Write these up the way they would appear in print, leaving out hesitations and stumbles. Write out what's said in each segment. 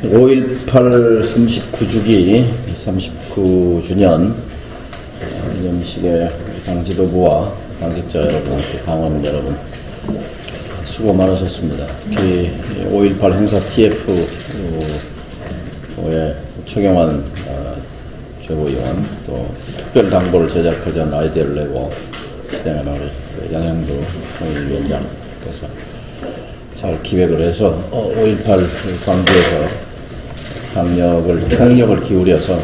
5.18 39주기 39주년 기념식에 당 지도부와 당직자 여러분, 당원 여러분 수고 많으셨습니다. 특히 5.18 행사 TF에 최경환 최고위원, 또 특별 당보를 제작하자는 아이디어를 내고 진행하는 우리 양양도 총일위원장께서 잘 기획을 해서 5.18 광주에서 폭력을 기울여서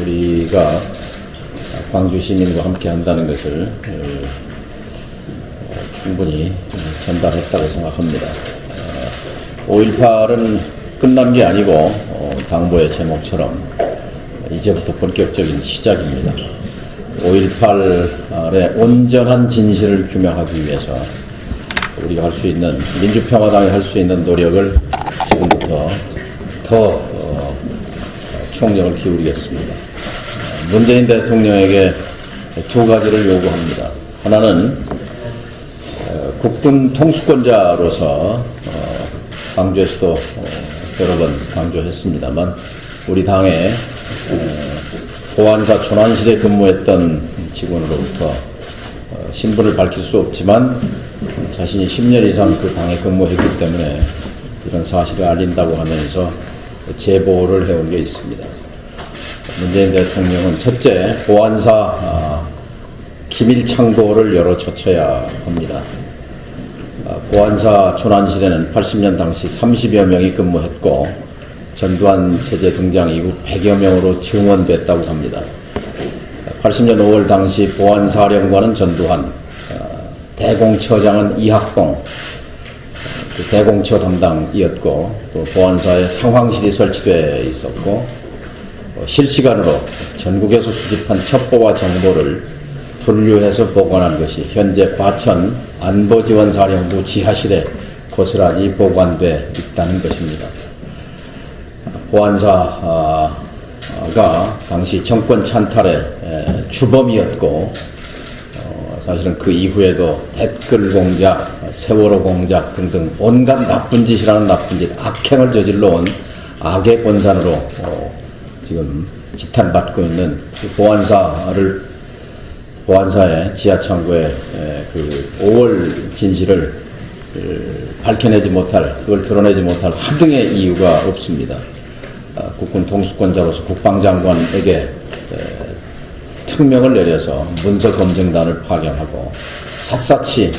우리가 광주 시민과 함께 한다는 것을 충분히 전달했다고 생각합니다. 5.18은 끝난 게 아니고 당보의 제목처럼 이제부터 본격적인 시작입니다. 5.18의 온전한 진실을 규명하기 위해서 우리가 할 수 있는, 민주평화당이 할 수 있는 노력을 지금부터 더 총력을 기울이겠습니다. 문재인 대통령에게 두 가지를 요구합니다. 하나는 국군 통수권자로서 광주에서도 여러 번 강조했습니다만 우리 당의 보안사 초난실에 근무했던 직원으로부터 신분을 밝힐 수 없지만 자신이 10년 이상 그 당에 근무했기 때문에 이런 사실을 알린다고 하면서 제보를 해온 게 있습니다. 문재인 대통령은 첫째, 보안사 기밀 창고를 열어 젖혀야 합니다. 보안사 초난실에는 80년 당시 30여 명이 근무했고 전두환 체제 등장 이후 100여 명으로 증원됐다고 합니다. 80년 5월 당시 보안사령관은 전두환, 대공처장은 이학봉, 대공처 담당이었고 또 보안사에 상황실이 설치되어 있었고 실시간으로 전국에서 수집한 첩보와 정보를 분류해서 보관한 것이 현재 과천 안보지원사령부 지하실에 고스란히 보관돼 있다는 것입니다. 보안사가 당시 정권 찬탈의 주범이었고 사실은 그 이후에도 댓글 공작, 세월호 공작 등등 온갖 나쁜 짓이라는 나쁜 짓, 악행을 저질러온 악의 본산으로 지금 지탄받고 있는 보안사의 지하창고의 그 5월 진실을 밝혀내지 못할, 그걸 드러내지 못할 하등의 이유가 없습니다. 국군 통수권자로서 국방장관에게 특명을 내려서 문서검증단을 파견하고 샅샅이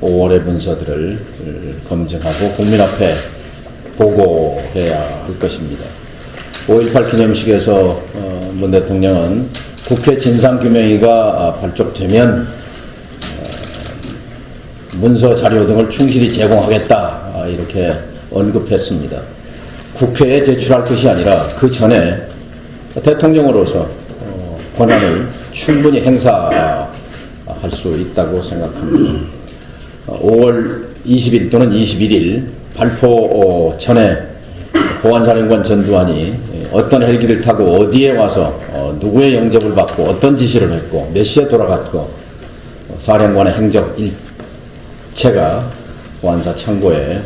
5월의 문서들을 검증하고 국민 앞에 보고해야 할 것입니다. 5.18 기념식에서 문 대통령은 국회 진상규명위가 발족되면 문서 자료 등을 충실히 제공하겠다 이렇게 언급했습니다. 국회에 제출할 것이 아니라 그 전에 대통령으로서 권한을 충분히 행사할 수 있다고 생각합니다. 5월 20일 또는 21일 발포 전에 보안사령관 전두환이 어떤 헬기를 타고 어디에 와서 누구의 영접을 받고 어떤 지시를 했고 몇 시에 돌아갔고 사령관의 행적 일체가 보안사 창고에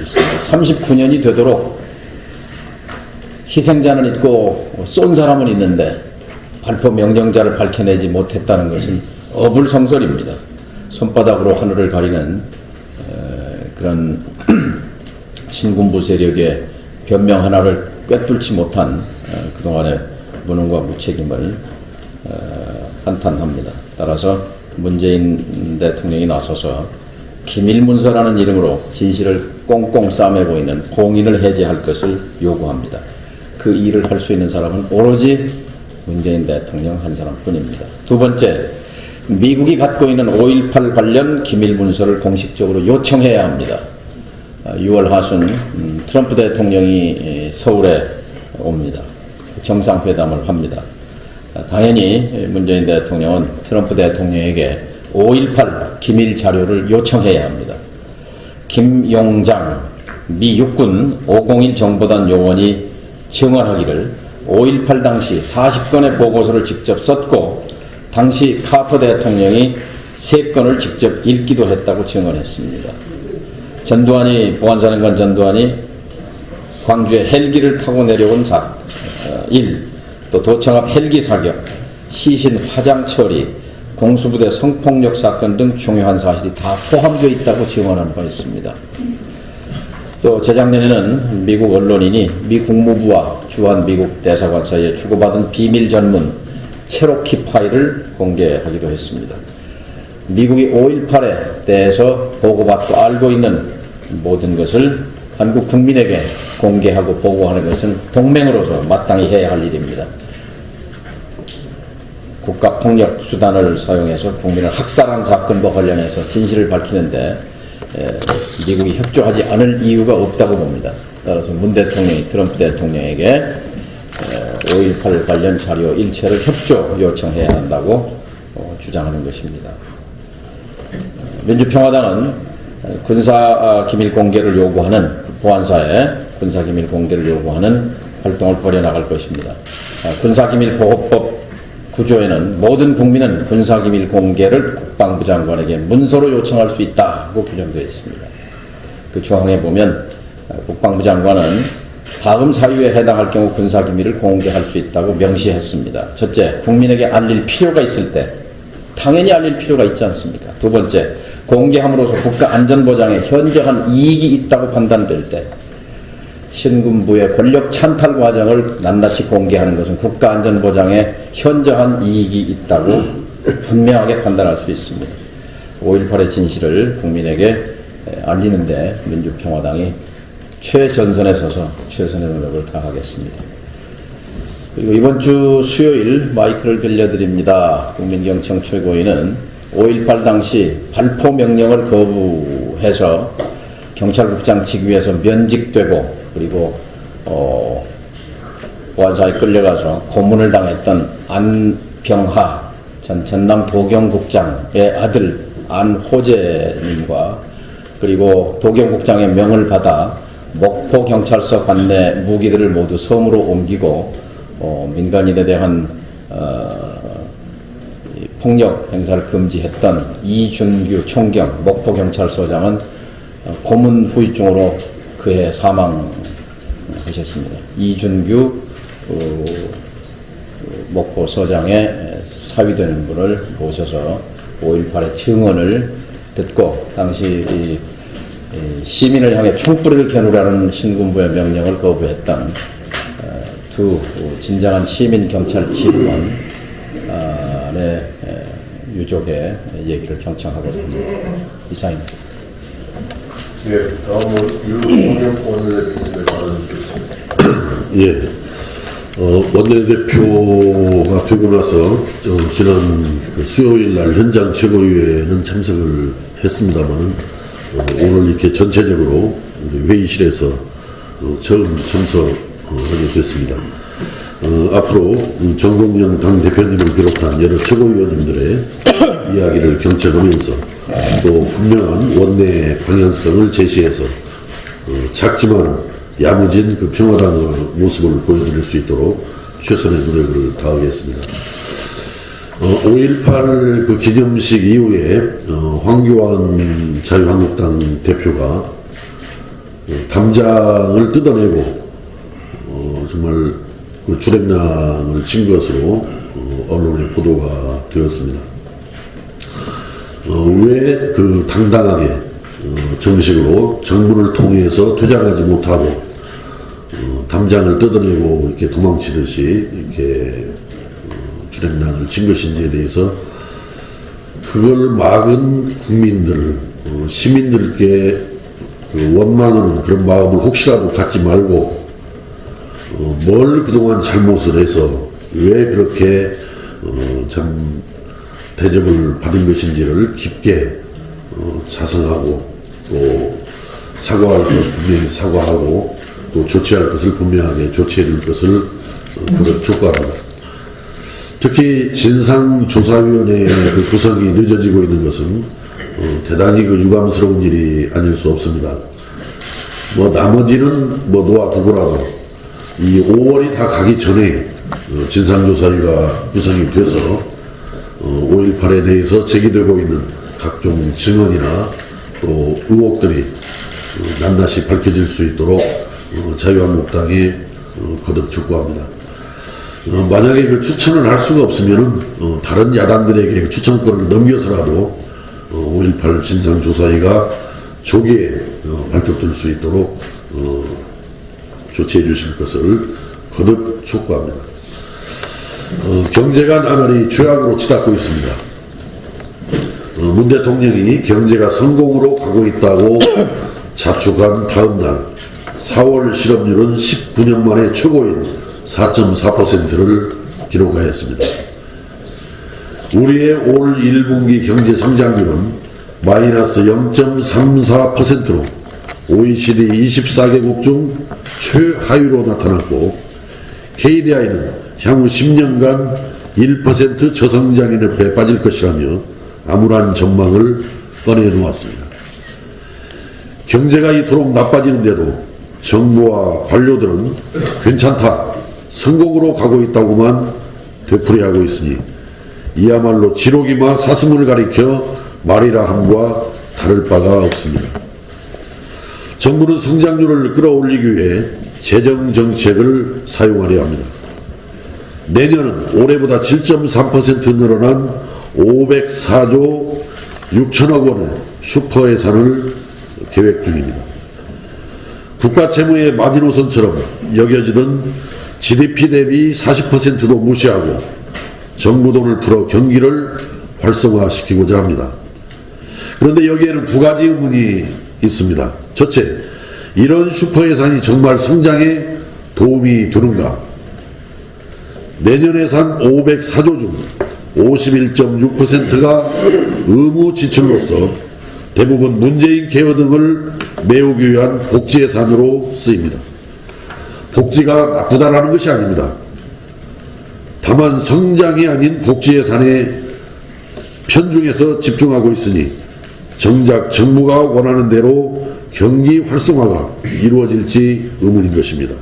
있습니다. 39년이 되도록 희생자는 있고 쏜 사람은 있는데 발포 명령자를 밝혀내지 못했다는 것은 어불성설입니다. 손바닥으로 하늘을 가리는 그런 신군부 세력의 변명 하나를 꿰뚫지 못한 그동안의 무능과 무책임을 한탄합니다. 따라서 문재인 대통령이 나서서 기밀문서라는 이름으로 진실을 꽁꽁 싸매고 있는 공인을 해제할 것을 요구합니다. 그 일을 할 수 있는 사람은 오로지 문재인 대통령 한 사람뿐입니다. 두 번째, 미국이 갖고 있는 5.18 관련 기밀문서를 공식적으로 요청해야 합니다. 6월 하순 트럼프 대통령이 서울에 옵니다. 정상회담을 합니다. 당연히 문재인 대통령은 트럼프 대통령에게 5.18 기밀 자료를 요청해야 합니다. 김용장 미 육군 501 정보단 요원이 증언하기를 5.18 당시 40건의 보고서를 직접 썼고 당시 카터 대통령이 3건을 직접 읽기도 했다고 증언했습니다. 보안사령관 전두환이 광주에 헬기를 타고 내려온 일, 또 도청 앞 헬기 사격, 시신 화장 처리, 공수부대 성폭력 사건 등 중요한 사실이 다 포함되어 있다고 증언한 바 있습니다. 또 재작년에는 미국 언론인이 미 국무부와 주한 미국 대사관 사이에 주고받은 비밀 전문 체로키 파일을 공개하기도 했습니다. 미국이 5.18에 대해서 보고받고 알고 있는 모든 것을 한국 국민에게 공개하고 보고하는 것은 동맹으로서 마땅히 해야 할 일입니다. 국가폭력 수단을 사용해서 국민을 학살한 사건과 관련해서 진실을 밝히는데 미국이 협조하지 않을 이유가 없다고 봅니다. 따라서 문 대통령이 트럼프 대통령에게 5.18 관련 자료 일체를 협조 요청해야 한다고 주장하는 것입니다. 민주평화당은 군사기밀 공개를 요구하는 보안사에 군사기밀 공개를 요구하는 활동을 벌여나갈 것입니다. 군사기밀보호법 구조에는 모든 국민은 군사기밀 공개를 국방부 장관에게 문서로 요청할 수 있다고 규정되어 있습니다. 그 조항에 보면 국방부 장관은 다음 사유에 해당할 경우 군사기밀을 공개할 수 있다고 명시했습니다. 첫째, 국민에게 알릴 필요가 있을 때 당연히 알릴 필요가 있지 않습니까? 두 번째, 공개함으로써 국가 안전보장에 현저한 이익이 있다고 판단될 때 신군부의 권력 찬탈 과정을 낱낱이 공개하는 것은 국가 안전보장에 현저한 이익이 있다고 분명하게 판단할 수 있습니다. 5.18의 진실을 국민에게 알리는데 민주평화당이 최전선에 서서 최선의 노력을 다하겠습니다. 그리고 이번 주 수요일 마이크를 빌려드립니다. 국민경청 최고위는 5.18 당시 발포 명령을 거부해서 경찰국장 직위에서 면직되고 그리고 보안사에 끌려가서 고문을 당했던 안병하 전 전남 도경국장의 아들 안호재님과 그리고 도경국장의 명을 받아 목포경찰서 관내 무기들을 모두 섬으로 옮기고 민간인에 대한 폭력 행사를 금지했던 이준규 총경 목포경찰서장은 고문 후유증으로 그해 사망하셨습니다. 이준규 목포서장의 사위되는 분을 모셔서 5.18의 증언을 듣고 당시 시민을 향해 총뿌리를 겨누라는 신군부의 명령을 거부했던 두 진정한 시민 경찰 직원의 유족의 얘기를 경청하고자 합니다. 이상입니다. 네, 다음으로 유성영 원내대표님의 발언을 듣겠습니다. 예, 원내대표가 되고 나서 지난 수요일 날 현장 최고위회에는 참석을 했습니다만 오늘 이렇게 전체적으로 회의실에서 처음 참석하게 됐습니다. 앞으로 정동영 당대표님을 비롯한 여러 최고위원님들의 이야기를 경청하면서 또 분명한 원내 방향성을 제시해서 작지만 야무진 그 평화당의 모습을 보여드릴 수 있도록 최선의 노력을 다하겠습니다. 5.18 그 기념식 이후에 황교안 자유한국당 대표가 담장을 뜯어내고 정말 그 주랭랑을 친 것으로 언론에 보도가 되었습니다. 왜 그 당당하게 정식으로 정문을 통해서 퇴장하지 못하고 담장을 뜯어내고 이렇게 도망치듯이 이렇게 주랭랑을 친 것인지에 대해서 그걸 막은 국민들, 시민들께 그 원망하는 그런 마음을 혹시라도 갖지 말고 뭘 그동안 잘못을 해서 왜 그렇게 참 대접을 받은 것인지를 깊게 자성하고 또 사과할 것 분명히 사과하고 또 조치할 것을 분명하게 조치해 줄 것을 그런 촉구합니다. 특히 진상조사위원회의 그 구성이 늦어지고 있는 것은 대단히 그 유감스러운 일이 아닐 수 없습니다. 뭐 나머지는 뭐 놓아두고라도 이 5월이 다 가기 전에 진상조사위가 구성이 돼서 5.18에 대해서 제기되고 있는 각종 증언이나 또 의혹들이 낱낱이 밝혀질 수 있도록 자유한국당이 거듭 촉구합니다. 만약에 그 추천을 할 수가 없으면은 다른 야당들에게 그 추천권을 넘겨서라도 5.18 진상조사위가 조기에 발족될 수 있도록 조치해 주실 것을 거듭 촉구합니다. 경제가 나날이 죄악으로 치닫고 있습니다. 문 대통령이 경제가 성공으로 가고 있다고 자축한 다음 날 4월 실업률은 19년 만에 최고인 4.4%를 기록하였습니다. 우리의 올 1분기 경제 성장률은 마이너스 0.34%로 OECD 24개국 중 최하위로 나타났고 KDI는 향후 10년간 1% 저성장의 늪에 빠질 것이라며 암울한 전망을 꺼내놓았습니다. 경제가 이토록 나빠지는데도 정부와 관료들은 괜찮다, 성공으로 가고 있다고만 되풀이하고 있으니 이야말로 지록이마 사슴을 가리켜 말이라 함과 다를 바가 없습니다. 정부는 성장률을 끌어올리기 위해 재정정책을 사용하려 합니다. 내년은 올해보다 7.3% 늘어난 504조 6천억 원의 슈퍼 예산을 계획 중입니다. 국가 채무의 마지노선처럼 여겨지던 GDP 대비 40%도 무시하고 정부 돈을 풀어 경기를 활성화시키고자 합니다. 그런데 여기에는 두 가지 의문이 있습니다. 첫째, 이런 슈퍼 예산이 정말 성장에 도움이 되는가? 내년 예산 504조 중 51.6%가 의무 지출로서 대부분 문재인 개혁 등을 메우기 위한 복지 예산으로 쓰입니다. 복지가 나쁘다라는 것이 아닙니다. 다만 성장이 아닌 복지 예산에 편중해서 집중하고 있으니 정작 정부가 원하는 대로 경기 활성화가 이루어질지 의문인 것입니다.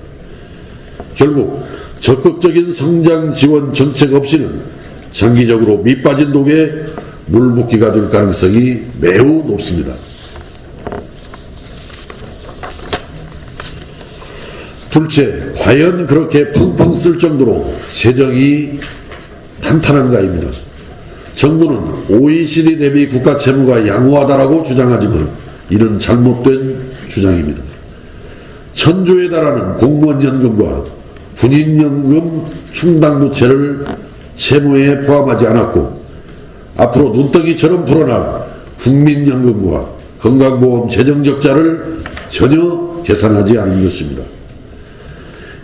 결국 적극적인 성장 지원 정책 없이는 장기적으로 밑빠진 독에 물붓기가 될 가능성이 매우 높습니다. 둘째, 과연 그렇게 펑펑 쓸 정도로 재정이 탄탄한가입니다. 정부는 OECD 대비 국가 채무가 양호하다라고 주장하지만 이는 잘못된 주장입니다. 1,000조에 달하는 공무원 연금과 군인연금 충당부채를 채무에 포함하지 않았고 앞으로 눈덩이처럼 불어날 국민연금과 건강보험 재정적자를 전혀 계산하지 않은 것입니다.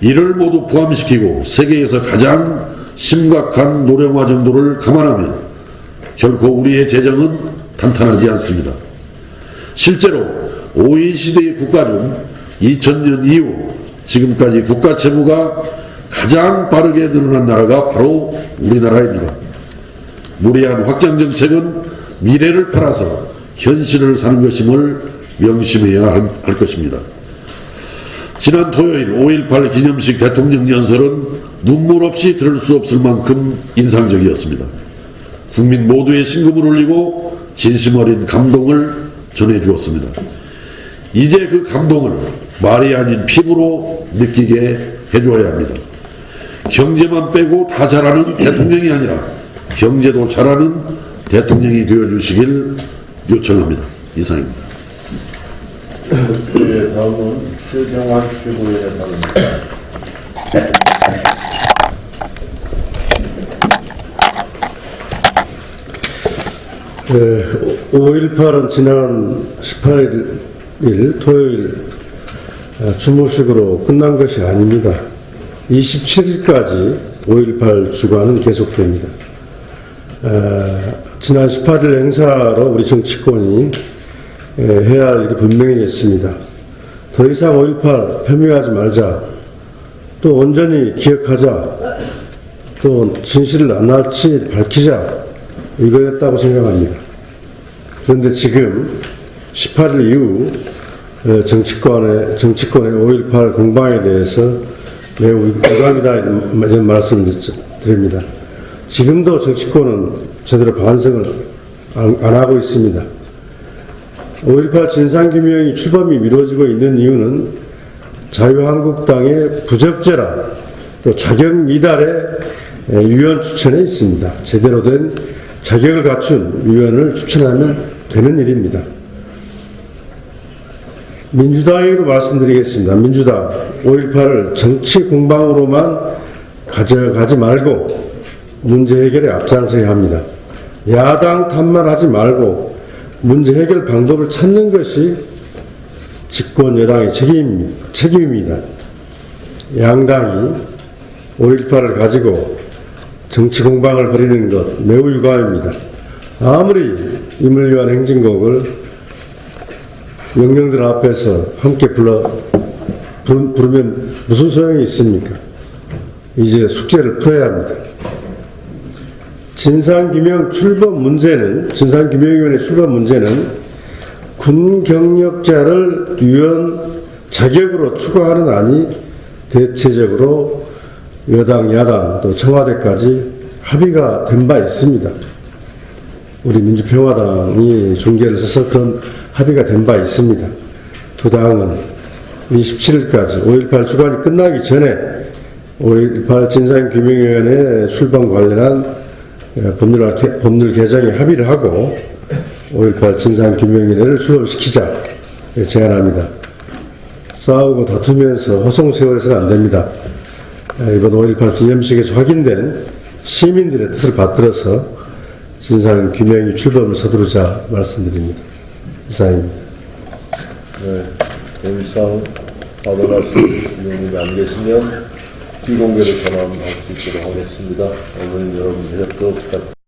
이를 모두 포함시키고 세계에서 가장 심각한 노령화 정도를 감안하면 결코 우리의 재정은 탄탄하지 않습니다. 실제로 OECD 국가 중 2000년 이후 지금까지 국가 채무가 가장 빠르게 늘어난 나라가 바로 우리나라입니다. 무리한 확장 정책은 미래를 팔아서 현실을 사는 것임을 명심해야 할 것입니다. 지난 토요일 5.18 기념식 대통령 연설은 눈물 없이 들을 수 없을 만큼 인상적이었습니다. 국민 모두의 심금을 울리고 진심 어린 감동을 전해주었습니다. 이제 그 감동을 말이 아닌 피부로 느끼게 해줘야 합니다. 경제만 빼고 다 잘하는 대통령이 아니라 경제도 잘하는 대통령이 되어주시길 요청합니다. 이상입니다. 네, 다음은 최경환 최고위원의 발언입니다. 5.18은 지난 18일 토요일 주무식으로 끝난 것이 아닙니다. 27일까지 5.18 주간은 계속됩니다. 지난 18일 행사로 우리 정치권이 해야 할 일이 분명히 있습니다. 더 이상 5.18 폄훼하지 말자, 또 온전히 기억하자, 또 진실을 낱낱이 밝히자, 이거였다고 생각합니다. 그런데 지금 18일 이후 정치권의 5.18 공방에 대해서 매우 유감이다 이런 말씀을 드립니다. 지금도 정치권은 제대로 반성을 안 하고 있습니다. 5.18 진상규명이 출범이 미뤄지고 있는 이유는 자유한국당의 부적절한 또 자격 미달의 위원 추천에 있습니다. 제대로 된 자격을 갖춘 위원을 추천하면 되는 일입니다. 민주당에게도 말씀드리겠습니다. 민주당 5.18을 정치 공방으로만 가져가지 말고 문제 해결에 앞장서야 합니다. 야당 탓만 하지 말고 문제 해결 방법을 찾는 것이 집권 여당의 책임입니다. 양당이 5.18을 가지고 정치 공방을 벌이는 것 매우 유감입니다. 아무리 임을위한 행진곡을 영령들 앞에서 함께 부르면 무슨 소용이 있습니까? 이제 숙제를 풀어야 합니다. 진상규명위원회 출범 문제는 군 경력자를 위원 자격으로 추가하는 안이 대체적으로 여당, 야당 또 청와대까지 합의가 된 바 있습니다. 우리 민주평화당이 중재를 써서 그런 합의가 된 바 있습니다. 두 당은 27일까지 5.18 주간이 끝나기 전에 5.18 진상규명위원회 출범 관련한 법률 개정에 합의를 하고 5.18 진상규명위원회를 출범시키자 제안합니다. 싸우고 다투면서 허송세월해서는 안 됩니다. 이번 5.18 기념식에서 확인된 시민들의 뜻을 받들어서 진상규명위 출범을 서두르자 말씀드립니다. 이상입니다. 네, 더 이상 받아가실 의원님이 안 계시면 비공개로 전환할 수 있도록 하겠습니다. 오늘 여러분 협조 부탁드립니다.